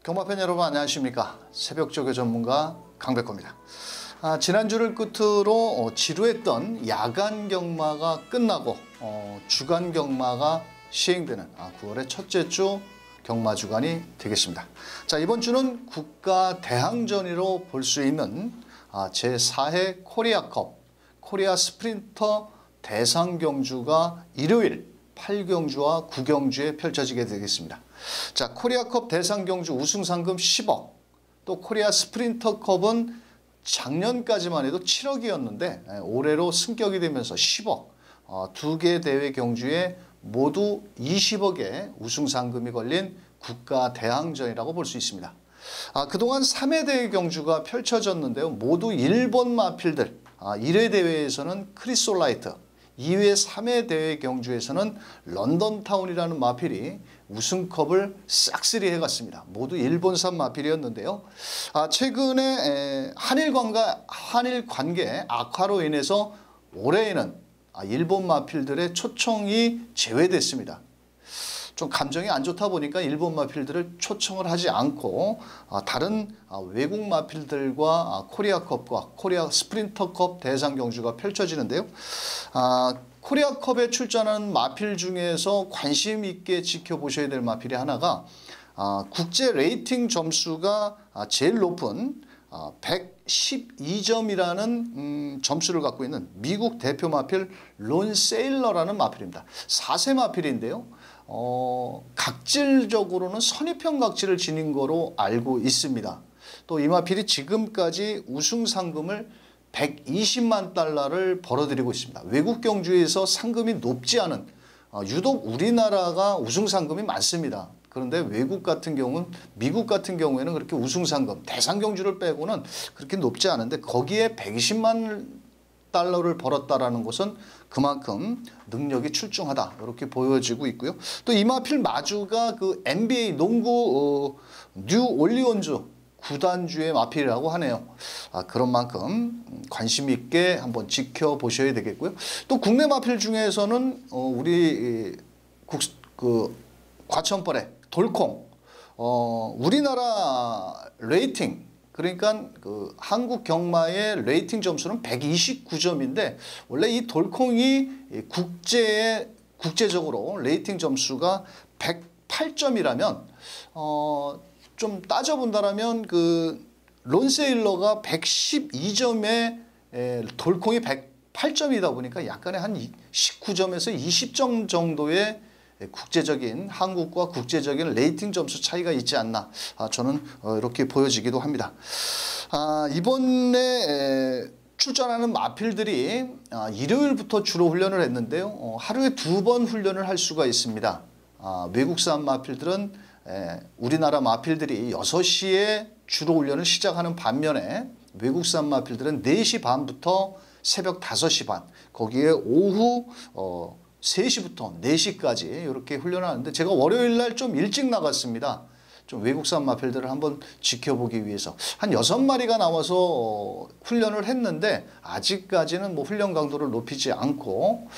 경마팬 여러분 안녕하십니까. 새벽조교 전문가 강백호입니다. 지난주를 끝으로 지루했던 야간 경마가 끝나고 주간 경마가 시행되는 9월의 첫째 주 경마 주간이 되겠습니다. 자, 이번 주는 국가 대항전으로 볼 수 있는 제4회 코리아컵 코리아 스프린터 대상 경주가 일요일 8경주와 9경주에 펼쳐지게 되겠습니다. 자, 코리아컵 대상 경주 우승 상금 10억, 또 코리아 스프린터컵은 작년까지만 해도 7억이었는데 올해로 승격이 되면서 10억, 두 개 대회 경주에 모두 20억의 우승 상금이 걸린 국가 대항전이라고 볼 수 있습니다. 그동안 3회 대회 경주가 펼쳐졌는데요. 모두 일본 마필들, 1회 대회에서는 크리솔라이트, 2회, 3회 대회 경주에서는 런던타운이라는 마필이 우승컵을 싹쓸이 해갔습니다. 모두 일본산 마필이었는데요. 최근에 한일 관계 악화로 인해서 올해에는 일본 마필들의 초청이 제외됐습니다. 좀 감정이 안 좋다 보니까 일본 마필들을 초청을 하지 않고 다른 외국 마필들과 코리아컵과 코리아 스프린터컵 대상 경주가 펼쳐지는데요. 코리아컵에 출전하는 마필 중에서 관심 있게 지켜보셔야 될 마필이 하나가 국제 레이팅 점수가 제일 높은 112점이라는 점수를 갖고 있는 미국 대표 마필 론 세일러라는 마필입니다. 4세 마필인데요. 각질적으로는 선입형 각질을 지닌 거로 알고 있습니다. 또 이 마필이 지금까지 우승 상금을 120만 달러를 벌어들이고 있습니다. 외국 경주에서 상금이 높지 않은, 유독 우리나라가 우승 상금이 많습니다. 그런데 외국 같은 경우는, 미국 같은 경우에는 그렇게 우승 상금, 대상 경주를 빼고는 그렇게 높지 않은데 거기에 120만 달러를 벌었다라는 것은 그만큼 능력이 출중하다, 이렇게 보여지고 있고요. 또 이 마필 마주가 그 NBA 농구 뉴 올리온즈 구단주의 마필이라고 하네요. 그런 만큼 관심 있게 한번 지켜보셔야 되겠고요. 또 국내 마필 중에서는 우리 과천벌의 돌콩, 우리나라 레이팅, 그러니까 그 한국 경마의 레이팅 점수는 129점인데 원래 이 돌콩이 국제적으로 레이팅 점수가 108점이라면 좀 따져본다라면 그 론세일러가 112점에 돌콩이 108점이다 보니까 약간의 한 19점에서 20점 정도의 국제적인, 한국과 국제적인 레이팅 점수 차이가 있지 않나, 저는 이렇게 보여지기도 합니다. 이번에 출전하는 마필들이 일요일부터 주로 훈련을 했는데요. 하루에 2번 훈련을 할 수가 있습니다. 외국산 마필들은 우리나라 마필들이 6시에 주로 훈련을 시작하는 반면에 외국산 마필들은 4시 반부터 새벽 5시 반, 거기에 오후 3시부터 4시까지 이렇게 훈련을 하는데 제가 월요일 날 좀 일찍 나갔습니다. 좀 외국산 마필들을 한번 지켜보기 위해서 한 6마리가 나와서 훈련을 했는데 아직까지는 뭐 훈련 강도를 높이지 않고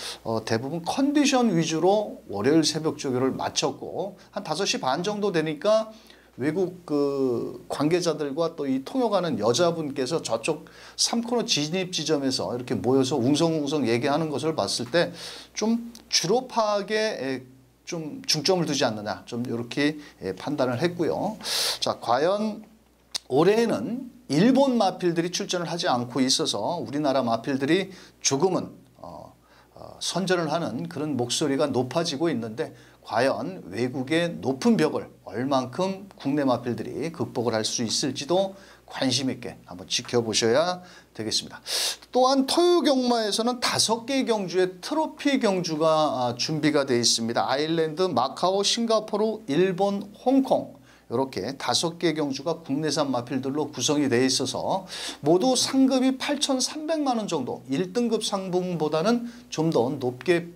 대부분 컨디션 위주로 월요일 새벽 조교를 마쳤고 한 5시 반 정도 되니까 외국 그 관계자들과 또 이 통역하는 여자분께서 저쪽 3코너 진입 지점에서 이렇게 모여서 웅성웅성 얘기하는 것을 봤을 때 좀 주로 파악에 좀 중점을 두지 않느냐, 좀 이렇게 판단을 했고요. 자, 과연 올해에는 일본 마필들이 출전을 하지 않고 있어서 우리나라 마필들이 조금은 선전을 하는 그런 목소리가 높아지고 있는데 과연 외국의 높은 벽을 얼만큼 국내 마필들이 극복을 할 수 있을지도 관심 있게 한번 지켜보셔야 되겠습니다. 또한 토요 경마에서는 5개 경주의 트로피 경주가 준비가 되어 있습니다. 아일랜드, 마카오, 싱가포르, 일본, 홍콩, 이렇게 5개 경주가 국내산 마필들로 구성이 되어 있어서 모두 상금이 8,300만 원 정도, 1등급 상품보다는 좀 더 높게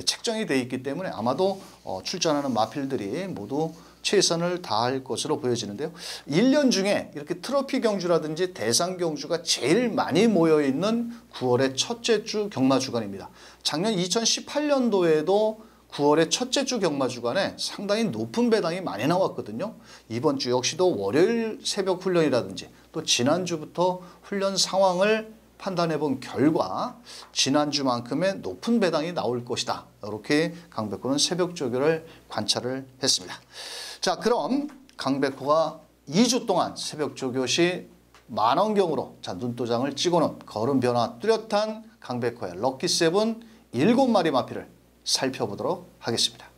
책정이 되어 있기 때문에 아마도 출전하는 마필들이 모두 최선을 다할 것으로 보여지는데요. 1년 중에 이렇게 트로피 경주라든지 대상 경주가 제일 많이 모여있는 9월의 첫째 주 경마 주간입니다. 작년 2018년도에도 9월의 첫째 주 경마 주간에 상당히 높은 배당이 많이 나왔거든요. 이번 주 역시도 월요일 새벽 훈련이라든지 또 지난주부터 훈련 상황을 판단해 본 결과 지난주만큼의 높은 배당이 나올 것이다. 이렇게 강백호는 새벽 조교를 관찰을 했습니다. 자, 그럼 강백호가 2주 동안 새벽 조교 시 만원경으로 눈도장을 찍어놓은 걸음 변화 뚜렷한 강백호의 럭키세븐 7마리 마필을 살펴보도록 하겠습니다.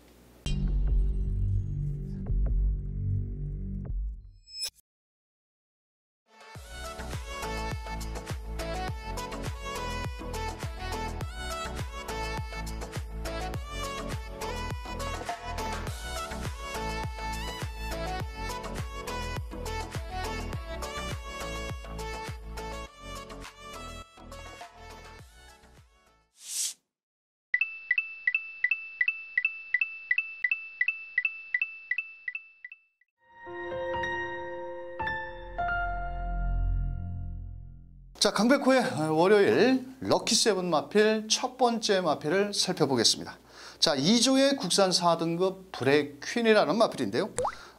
자, 강백호의 월요일 럭키세븐 마필 첫 번째 마필을 살펴보겠습니다. 자, 2조의 국산 4등급 브레퀸이라는 마필인데요.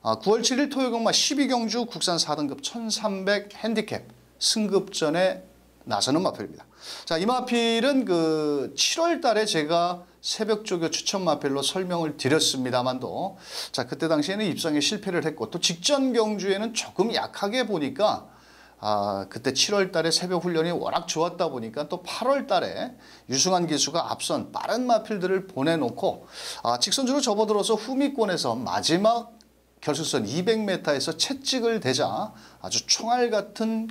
9월 7일 토요경마 12경주 국산 4등급 1300 핸디캡 승급전에 나서는 마필입니다. 자, 이 마필은 7월 달에 제가 새벽 조교 추천 마필로 설명을 드렸습니다만도 자, 그때 당시에는 입상에 실패를 했고 또 직전 경주에는 조금 약하게 보니까 그때 7월 달에 새벽 훈련이 워낙 좋았다 보니까 또 8월 달에 유승환 기수가 앞선 빠른 마필들을 보내놓고 직선주로 접어들어서 후미권에서 마지막 결승선 200m에서 채찍을 대자 아주 총알 같은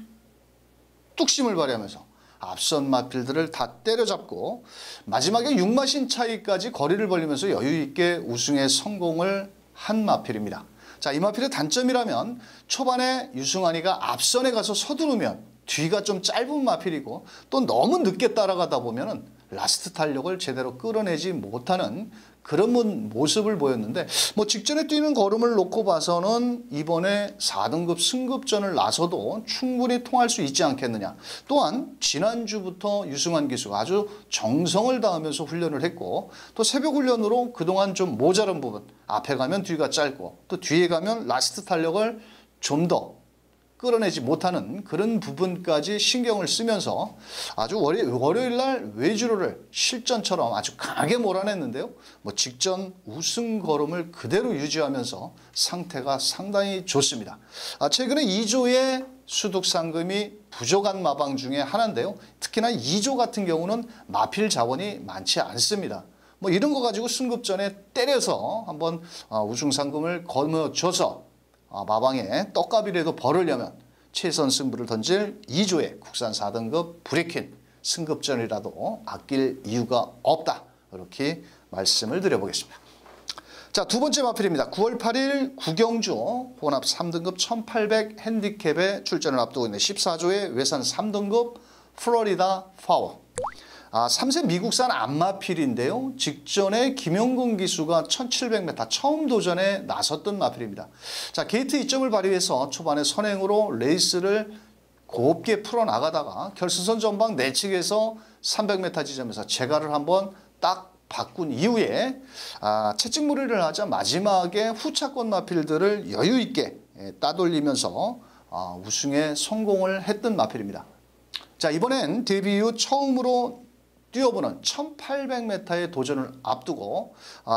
뚝심을 발휘하면서 앞선 마필들을 다 때려잡고 마지막에 6마신 차이까지 거리를 벌리면서 여유있게 우승에 성공을 한 마필입니다. 자, 이 마필의 단점이라면 초반에 유승환이가 앞선에 가서 서두르면 뒤가 좀 짧은 마필이고 또 너무 늦게 따라가다 보면은 라스트 탄력을 제대로 끌어내지 못하는 그런 모습을 보였는데 직전에 뛰는 걸음을 놓고 봐서는 이번에 4등급 승급전을 나서도 충분히 통할 수 있지 않겠느냐. 또한 지난주부터 유승환 기수가 아주 정성을 다하면서 훈련을 했고 또 새벽 훈련으로 그동안 좀 모자란 부분 앞에 가면 뒤가 짧고 또 뒤에 가면 라스트 탄력을 좀 더 끌어내지 못하는 그런 부분까지 신경을 쓰면서 아주 월요일 날 외주로를 실전처럼 아주 강하게 몰아냈는데요. 직전 우승 걸음을 그대로 유지하면서 상태가 상당히 좋습니다. 최근에 2조의 수득 상금이 부족한 마방 중에 하나인데요. 특히나 2조 같은 경우는 마필 자원이 많지 않습니다. 이런 거 가지고 승급전에 때려서 한번 우승 상금을 거머쥐어서 마방에 떡값이라도 벌으려면 최선 승부를 던질 2조의 국산 4등급 브레퀸 승급전이라도 아낄 이유가 없다. 이렇게 말씀을 드려보겠습니다. 자, 두 번째 마필입니다. 9월 8일 구경주 혼합 3등급 1800 핸디캡에 출전을 앞두고 있는 14조의 외산 3등급 플로리다 파워. 3세 미국산 안마필인데요. 직전에 김용근 기수가 1700m 처음 도전에 나섰던 마필입니다. 자, 게이트 2점을 발휘해서 초반에 선행으로 레이스를 곱게 풀어나가다가 결승선 전방 내측에서 300m 지점에서 제가를 한번 딱 바꾼 이후에 채찍무리를 하자 마지막에 후차권 마필들을 여유 있게 따돌리면서 우승에 성공을 했던 마필입니다. 자, 이번엔 데뷔 이후 처음으로 뛰어보는 1800m의 도전을 앞두고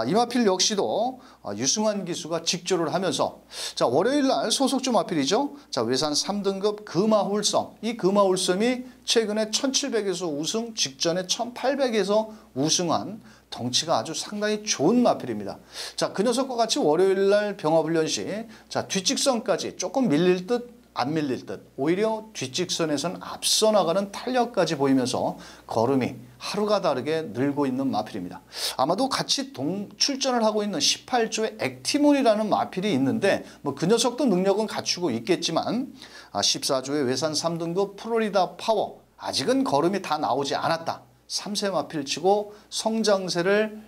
이 마필 역시도 유승환 기수가 직조를 하면서 자, 월요일 날 소속주 마필이죠. 자, 외산 3등급 금화홀섬. 이 금화홀섬이 최근에 1700에서 우승, 직전에 1800에서 우승한 덩치가 아주 상당히 좋은 마필입니다. 자, 그 녀석과 같이 월요일 날 병합훈련 시 자, 뒷직선까지 조금 밀릴 듯 안 밀릴 듯 오히려 뒷직선에선 앞서 나가는 탄력까지 보이면서 걸음이 하루가 다르게 늘고 있는 마필입니다. 아마도 같이 출전을 하고 있는 18조의 액티몬이라는 마필이 있는데 그 녀석도 능력은 갖추고 있겠지만 14조의 외산 3등급 플로리다 파워 아직은 걸음이 다 나오지 않았다. 3세 마필치고 성장세를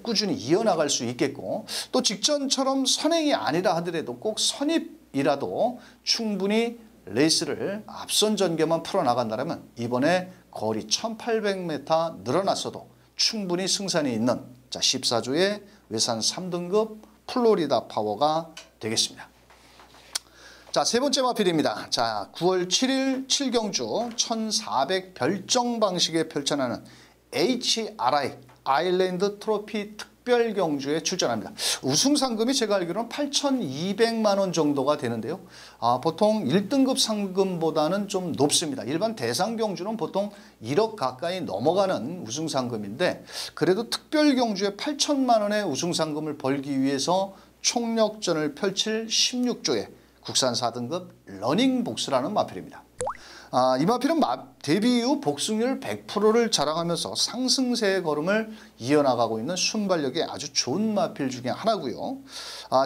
꾸준히 이어나갈 수 있겠고 또 직전처럼 선행이 아니라 하더라도 꼭 선입이라도 충분히 레이스를 앞선 전개만 풀어나간다면 이번에 거리 1800m 늘어났어도 충분히 승산이 있는 자, 14조의 외산 3등급 플로리다 파워가 되겠습니다. 자, 세 번째 마필입니다. 자, 9월 7일 7경주 1400 별정 방식에 펼쳐나는 HRI 아일랜드 트로피 특별 경주에 출전합니다. 우승 상금이 제가 알기로는 8,200만 원 정도가 되는데요. 보통 1등급 상금보다는 좀 높습니다. 일반 대상 경주는 보통 1억 가까이 넘어가는 우승 상금인데 그래도 특별 경주에 8천만 원의 우승 상금을 벌기 위해서 총력전을 펼칠 16조의 국산 4등급 러닝복스라는 마필입니다. 이 마필은 데뷔 이후 복승률 100%를 자랑하면서 상승세의 걸음을 이어나가고 있는 순발력이 아주 좋은 마필 중에 하나고요.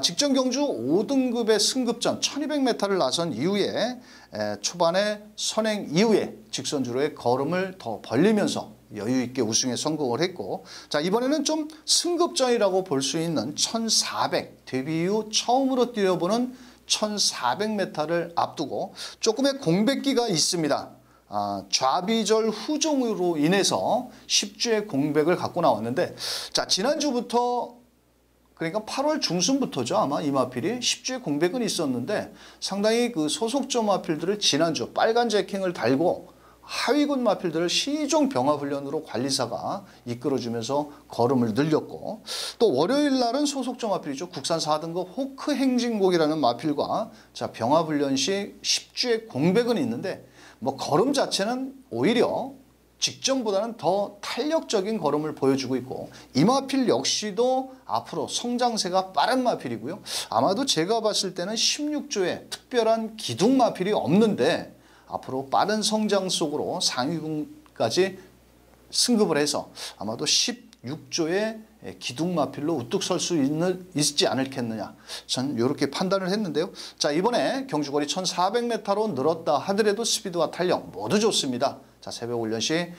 직전 경주 5등급의 승급전 1200m를 나선 이후에 초반에 선행 이후에 직선주로의 걸음을 더 벌리면서 여유있게 우승에 성공을 했고, 자, 이번에는 좀 승급전이라고 볼 수 있는 1400 데뷔 이후 처음으로 뛰어보는 1400m를 앞두고 조금의 공백기가 있습니다. 좌비절 후종으로 인해서 10주의 공백을 갖고 나왔는데, 자, 지난주부터 그러니까 8월 중순부터죠. 아마 이 마필이 10주의 공백은 있었는데 상당히 그 소속조 마필들을 지난주 빨간 제킹을 달고 하위군 마필들을 시종 병합훈련으로 관리사가 이끌어주면서 걸음을 늘렸고, 또 월요일 날은 소속조 마필이죠. 국산 4등급 호크 행진곡이라는 마필과 자, 병합훈련 시 10주의 공백은 있는데 뭐 걸음 자체는 오히려 직전보다는 더 탄력적인 걸음을 보여주고 있고, 이 마필 역시도 앞으로 성장세가 빠른 마필이고요. 아마도 제가 봤을 때는 16조에 특별한 기둥 마필이 없는데 앞으로 빠른 성장 속으로 상위군까지 승급을 해서 아마도 16조의 기둥 마필로 우뚝 설 수 있지 않겠느냐, 전 이렇게 판단을 했는데요. 자, 이번에 경주거리 1400m로 늘었다 하더라도 스피드와 탄력 모두 좋습니다. 자, 새벽 훈련 시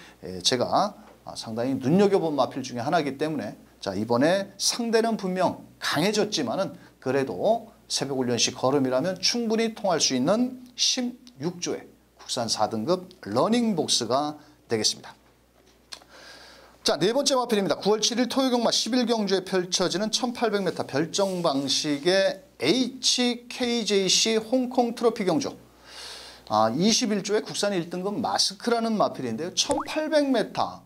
제가 상당히 눈여겨본 마필 중에 하나이기 때문에, 자, 이번에 상대는 분명 강해졌지만은 그래도 새벽 훈련 시 걸음이라면 충분히 통할 수 있는 16조의 국산 4등급 러닝복스가 되겠습니다. 자, 네 번째 마필입니다. 9월 7일 토요경마 11경주에 펼쳐지는 1800m 별정 방식의 HKJC 홍콩 트로피 경주. 21조의 국산 1등급 마스크라는 마필인데요. 1800m,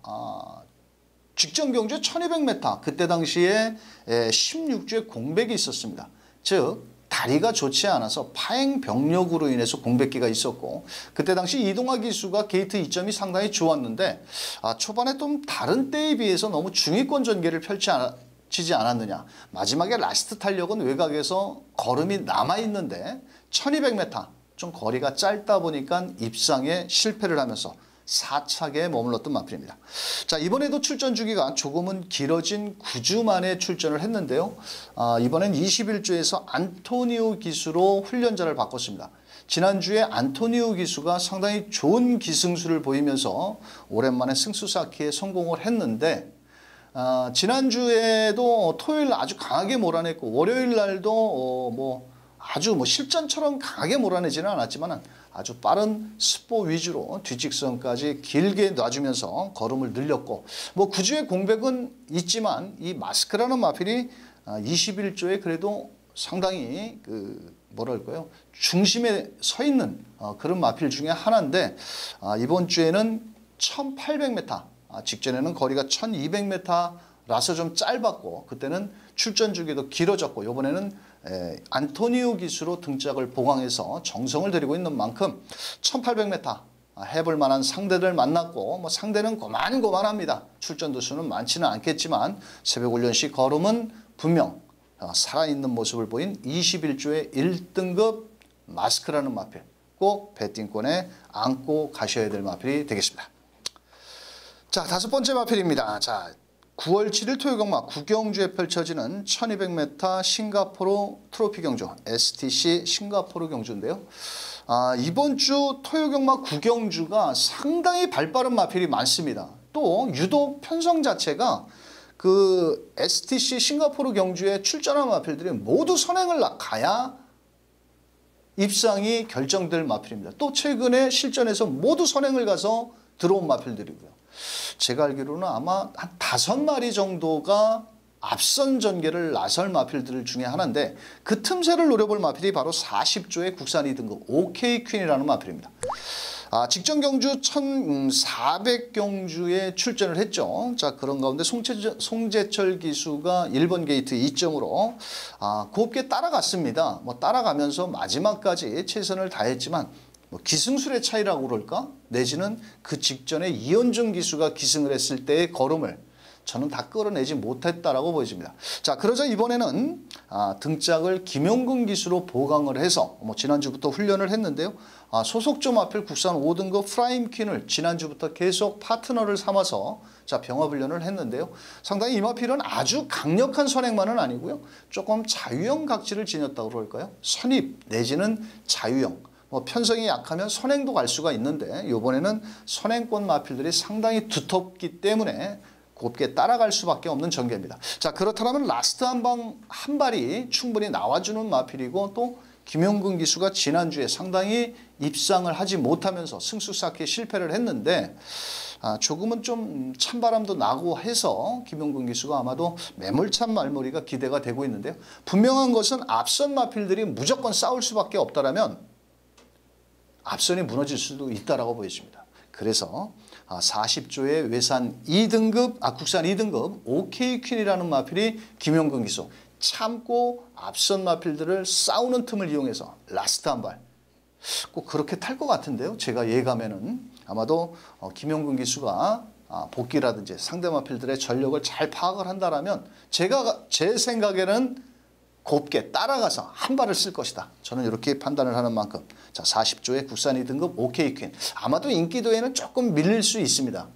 직전 경주에 1200m, 그때 당시에 16주의 공백이 있었습니다. 즉 다리가 좋지 않아서 파행 병력으로 인해서 공백기가 있었고, 그때 당시 이동화 기수가 게이트 2점이 상당히 좋았는데 초반에 좀 다른 때에 비해서 너무 중위권 전개를 펼치지 않았느냐. 마지막에 라스트 탄력은 외곽에서 걸음이 남아있는데 1200m 좀 거리가 짧다 보니까 입상에 실패를 하면서 4착에 머물렀던 마필입니다. 자, 이번에도 출전 주기가 조금은 길어진 9주 만에 출전을 했는데요. 이번엔 21주에서 안토니오 기수로 훈련자를 바꿨습니다. 지난주에 안토니오 기수가 상당히 좋은 기승수를 보이면서 오랜만에 승수 쌓기에 성공을 했는데, 지난주에도 토요일 아주 강하게 몰아냈고 월요일 날도 아주 실전처럼 강하게 몰아내지는 않았지만 아주 빠른 스포 위주로 뒷직선까지 길게 놔주면서 걸음을 늘렸고, 9주의 공백은 있지만 이 마스크라는 마필이 21조에 그래도 상당히 뭐랄까요, 중심에 서 있는 그런 마필 중에 하나인데, 이번 주에는 1800m, 직전에는 거리가 1200m라서 좀 짧았고 그때는 출전 주기도 길어졌고, 이번에는 안토니오 기수로 등짝을 보강해서 정성을 들이고 있는 만큼 1800m 해볼 만한 상대들 만났고, 상대는 고만고만합니다. 출전 도수는 많지는 않겠지만 새벽 훈련 시 걸음은 분명 살아있는 모습을 보인 21조의 1등급 마스크라는 마필, 꼭 배팅권에 안고 가셔야 될 마필이 되겠습니다. 자, 다섯 번째 마필입니다. 자, 9월 7일 토요경마 9경주에 펼쳐지는 1200m 싱가포르 트로피 경주, STC 싱가포르 경주인데요. 이번 주 토요경마 9경주가 상당히 발빠른 마필이 많습니다. 또 유독 편성 자체가 그 STC 싱가포르 경주에 출전한 마필들이 모두 선행을 가야 입상이 결정될 마필입니다. 또 최근에 실전에서 모두 선행을 가서 들어온 마필들이고요. 제가 알기로는 아마 한 5마리 정도가 앞선 전개를 나설 마필들 중에 하나인데 그 틈새를 노려볼 마필이 바로 40조의 국산 2등급 OK 퀸이라는 마필입니다. 직전 경주 1400경주에 출전을 했죠. 자, 그런 가운데 송재철 기수가 1번 게이트 2점으로 곱게 따라갔습니다. 뭐 따라가면서 마지막까지 최선을 다했지만 뭐 기승술의 차이라고 그럴까? 내지는 그 직전에 이현중 기수가 기승을 했을 때의 걸음을 저는 다 끌어내지 못했다라고 보여집니다. 자, 그러자 이번에는 등짝을 김용근 기수로 보강을 해서 뭐 지난주부터 훈련을 했는데요. 소속조 마필 국산 5등급 프라임 퀸을 지난주부터 계속 파트너를 삼아서 자, 병합 훈련을 했는데요. 상당히 이 마필은 아주 강력한 선행만은 아니고요. 조금 자유형 각질을 지녔다고 그럴까요? 선입 내지는 자유형. 뭐 편성이 약하면 선행도 갈 수가 있는데 이번에는 선행권 마필들이 상당히 두텁기 때문에 곱게 따라갈 수밖에 없는 전개입니다. 자, 그렇다면 라스트 한 발이 충분히 나와주는 마필이고 또 김용근 기수가 지난주에 상당히 입상을 하지 못하면서 승수 쌓기에 실패를 했는데 조금은 좀 찬바람도 나고 해서 김용근 기수가 아마도 매몰찬 말머리가 기대가 되고 있는데요. 분명한 것은 앞선 마필들이 무조건 싸울 수밖에 없다라면 앞선이 무너질 수도 있다라고 보여집니다. 그래서 40조의 외산 2등급, 국산 2등급 OK 퀸이라는 마필이 김용근 기수 참고 앞선 마필들을 싸우는 틈을 이용해서 라스트 한 발 꼭 그렇게 탈 것 같은데요. 제가 예감에는 아마도 김용근 기수가 복귀라든지 상대 마필들의 전력을 잘 파악을 한다라면 제 생각에는 곱게 따라가서 한 발을 쓸 것이다. 저는 이렇게 판단을 하는 만큼 자, 40조의 국산 2등급 OK 퀸 아마도 인기도에는 조금 밀릴 수 있습니다.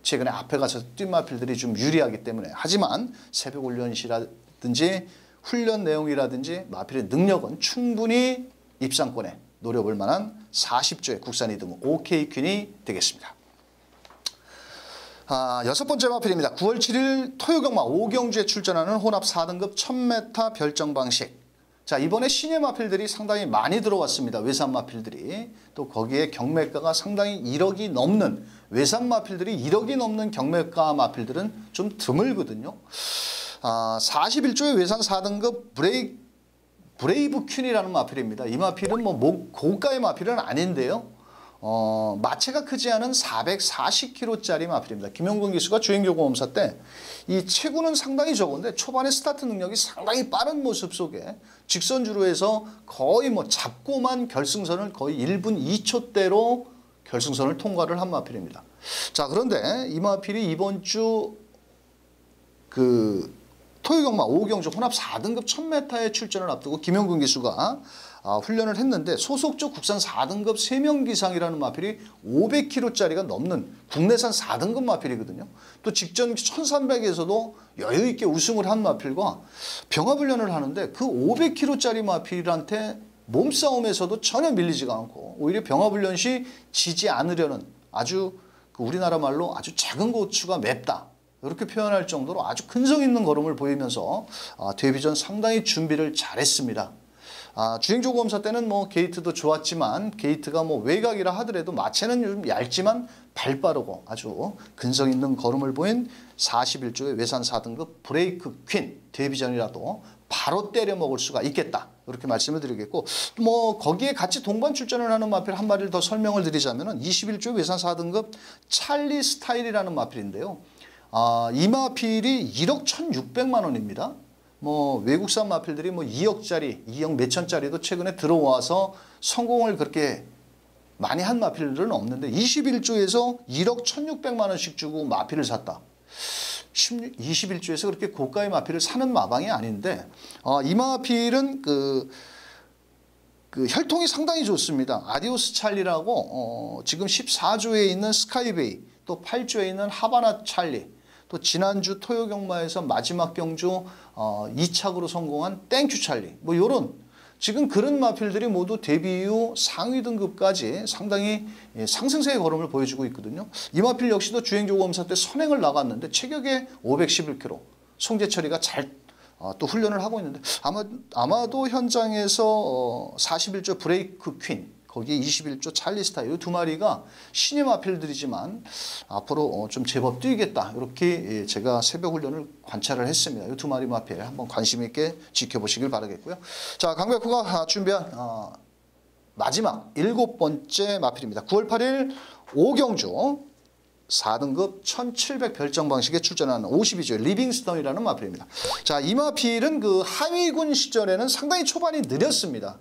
최근에 앞에 가서 뛴 마필들이 좀 유리하기 때문에 하지만 새벽 훈련시라든지 훈련 내용이라든지 마필의 능력은 충분히 입상권에 노려볼 만한 40조의 국산 2등급 OK 퀸이 되겠습니다. 여섯 번째 마필입니다. 9월 7일 토요경마 5경주에 출전하는 혼합 4등급 1000m 별정 방식. 자, 이번에 신예 마필들이 상당히 많이 들어왔습니다. 외산 마필들이. 또 거기에 경매가가 상당히 1억이 넘는 외산 마필들이 1억이 넘는 경매가 마필들은 좀 드물거든요. 41조의 외산 4등급 브레이브 퀸이라는 마필입니다. 이 마필은 뭐 고가의 마필은 아닌데요. 마체가 크지 않은 440kg짜리 마필입니다. 김용근 기수가 주행교보험사 때 이 체구는 상당히 적은데 초반에 스타트 능력이 상당히 빠른 모습 속에 직선주로 해서 거의 뭐 잡고만 결승선을 거의 1분 2초대로 결승선을 통과를 한 마필입니다. 자, 그런데 이 마필이 이번 주 토요경마 5경주 혼합 4등급 1000m에 출전을 앞두고 김용근 기수가 훈련을 했는데 소속조 국산 4등급 3명 기상이라는 마필이 500kg짜리가 넘는 국내산 4등급 마필이거든요. 또 직전 1300에서도 여유 있게 우승을 한 마필과 병합 훈련을 하는데 그 500kg짜리 마필한테 몸싸움에서도 전혀 밀리지가 않고 오히려 병합 훈련 시 지지 않으려는 아주 우리나라 말로 아주 작은 고추가 맵다. 이렇게 표현할 정도로 아주 근성 있는 걸음을 보이면서 데뷔 전 상당히 준비를 잘했습니다. 주행조보험사 때는 뭐 게이트도 좋았지만 게이트가 뭐 외곽이라 하더라도 마체는 좀 얇지만 발 빠르고 아주 근성 있는 걸음을 보인 41조의 외산 4등급 브레이크 퀸 데뷔 전이라도 바로 때려 먹을 수가 있겠다. 이렇게 말씀을 드리겠고 뭐 거기에 같이 동반 출전을 하는 마필 한 마리를 더 설명을 드리자면은 21조의 외산 4등급 찰리 스타일이라는 마필인데요. 이 마필이 1억 1,600만 원입니다. 뭐 외국산 마필들이 뭐 2억짜리, 2억 몇천짜리도 최근에 들어와서 성공을 그렇게 많이 한 마필들은 없는데 21조에서 1억 1,600만 원씩 주고 마필을 샀다. 21조에서 그렇게 고가의 마필을 사는 마방이 아닌데 이 마필은 혈통이 상당히 좋습니다. 아디오스 찰리라고 지금 14조에 있는 스카이베이 또 8조에 있는 하바나 찰리 또 지난주 토요경마에서 마지막 경주 2착으로 성공한 땡큐 찰리 뭐 요런 지금 그런 마필들이 모두 데뷔 이후 상위 등급까지 상당히 상승세의 걸음을 보여주고 있거든요. 이 마필 역시도 주행조보험사 때 선행을 나갔는데 체격에 511kg 송재철이가 잘 또 훈련을 하고 있는데 아마도 현장에서 41조 브레이크 퀸 거기에 21조 찰리스타 이 두 마리가 신임 마필들이지만 앞으로 좀 제법 뛰겠다. 이렇게 제가 새벽 훈련을 관찰을 했습니다. 이 두 마리 마필 한번 관심 있게 지켜보시길 바라겠고요. 자, 강백호가 준비한 마지막 7번째 마필입니다. 9월 8일 오경주 4등급 1700 별정 방식에 출전하는 52조 리빙스턴이라는 마필입니다. 자, 이 마필은 그 하위군 시절에는 상당히 초반이 느렸습니다.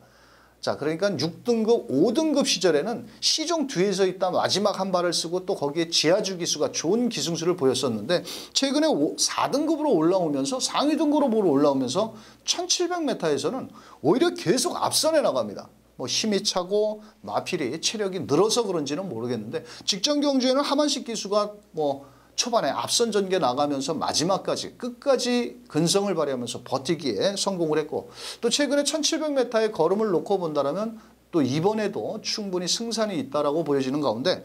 자, 그러니까 6등급, 5등급 시절에는 시종 뒤에서 있다 마지막 한 발을 쓰고 또 거기에 지하주 기수가 좋은 기승수를 보였었는데 최근에 4등급으로 올라오면서 상위 등급으로 올라오면서 1700m에서는 오히려 계속 앞선해 나갑니다. 뭐 힘이 차고 마필이 체력이 늘어서 그런지는 모르겠는데 직전 경주에는 하만식 기수가 뭐 초반에 앞선 전개 나가면서 마지막까지 끝까지 근성을 발휘하면서 버티기에 성공을 했고 또 최근에 1700m의 걸음을 놓고 본다면 또 이번에도 충분히 승산이 있다라고 보여지는 가운데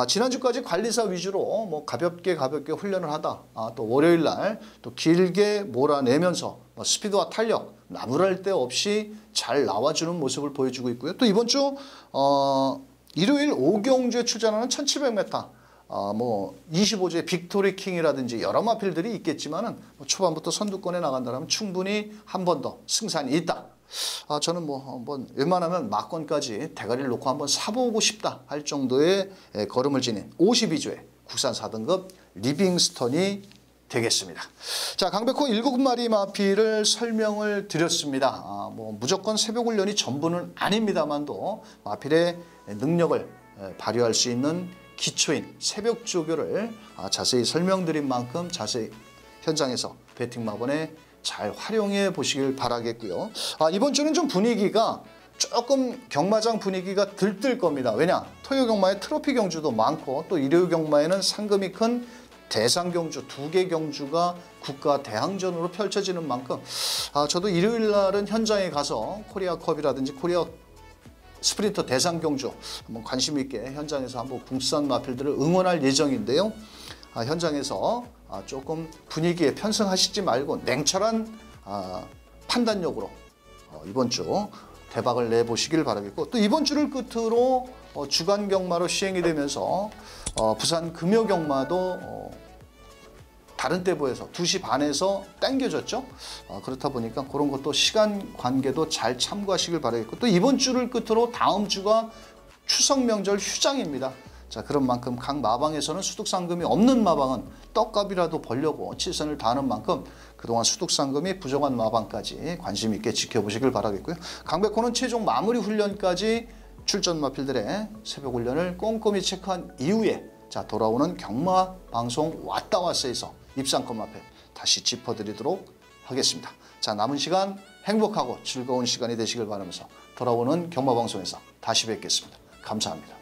지난주까지 관리사 위주로 뭐 가볍게 훈련을 하다 또 월요일 날 또 길게 몰아내면서 스피드와 탄력 나무랄 데 없이 잘 나와주는 모습을 보여주고 있고요. 또 이번 주 일요일 오경주에 출전하는 1700m 뭐 25조의 빅토리 킹이라든지 여러 마필들이 있겠지만은 초반부터 선두권에 나간다면 충분히 한 번 더 승산이 있다. 저는 뭐 한번 웬만하면 막권까지 대가리를 놓고 한번 사보고 싶다 할 정도의 걸음을 지닌 52조의 국산 4등급 리빙스턴이 되겠습니다. 자, 강백호 7마리 마필을 설명을 드렸습니다. 뭐 무조건 새벽 훈련이 전부는 아닙니다만도 마필의 능력을 발휘할 수 있는 기초인 새벽 조교를 자세히 설명드린 만큼 자세히 현장에서 배팅 마번에 잘 활용해 보시길 바라겠고요. 이번 주는 좀 분위기가 조금 경마장 분위기가 들뜰 겁니다. 왜냐? 토요 경마에 트로피 경주도 많고 또 일요 경마에는 상금이 큰 대상 경주 2개 경주가 국가 대항전으로 펼쳐지는 만큼 저도 일요일 날은 현장에 가서 코리아컵이라든지 코리아 스프린터 대상 경주 한번 관심 있게 현장에서 한번 국산 마필들을 응원할 예정인데요. 현장에서 조금 분위기에 편승하시지 말고 냉철한 판단력으로 이번 주 대박을 내보시길 바라겠고 또 이번 주를 끝으로 주간 경마로 시행이 되면서 부산 금요 경마도 다른 때보에서 2시 반에서 당겨졌죠. 그렇다 보니까 그런 것도 시간 관계도 잘 참고하시길 바라겠고 또 이번 주를 끝으로 다음 주가 추석 명절 휴장입니다. 자, 그런 만큼 각 마방에서는 수득상금이 없는 마방은 떡값이라도 벌려고 최선을 다하는 만큼 그동안 수득상금이 부족한 마방까지 관심 있게 지켜보시길 바라겠고요. 강백호는 최종 마무리 훈련까지 출전 마필들의 새벽 훈련을 꼼꼼히 체크한 이후에 자, 돌아오는 경마 방송 왔다 왔어에서 입상권 마필 다시 짚어드리도록 하겠습니다. 자, 남은 시간 행복하고 즐거운 시간이 되시길 바라면서 돌아오는 경마 방송에서 다시 뵙겠습니다. 감사합니다.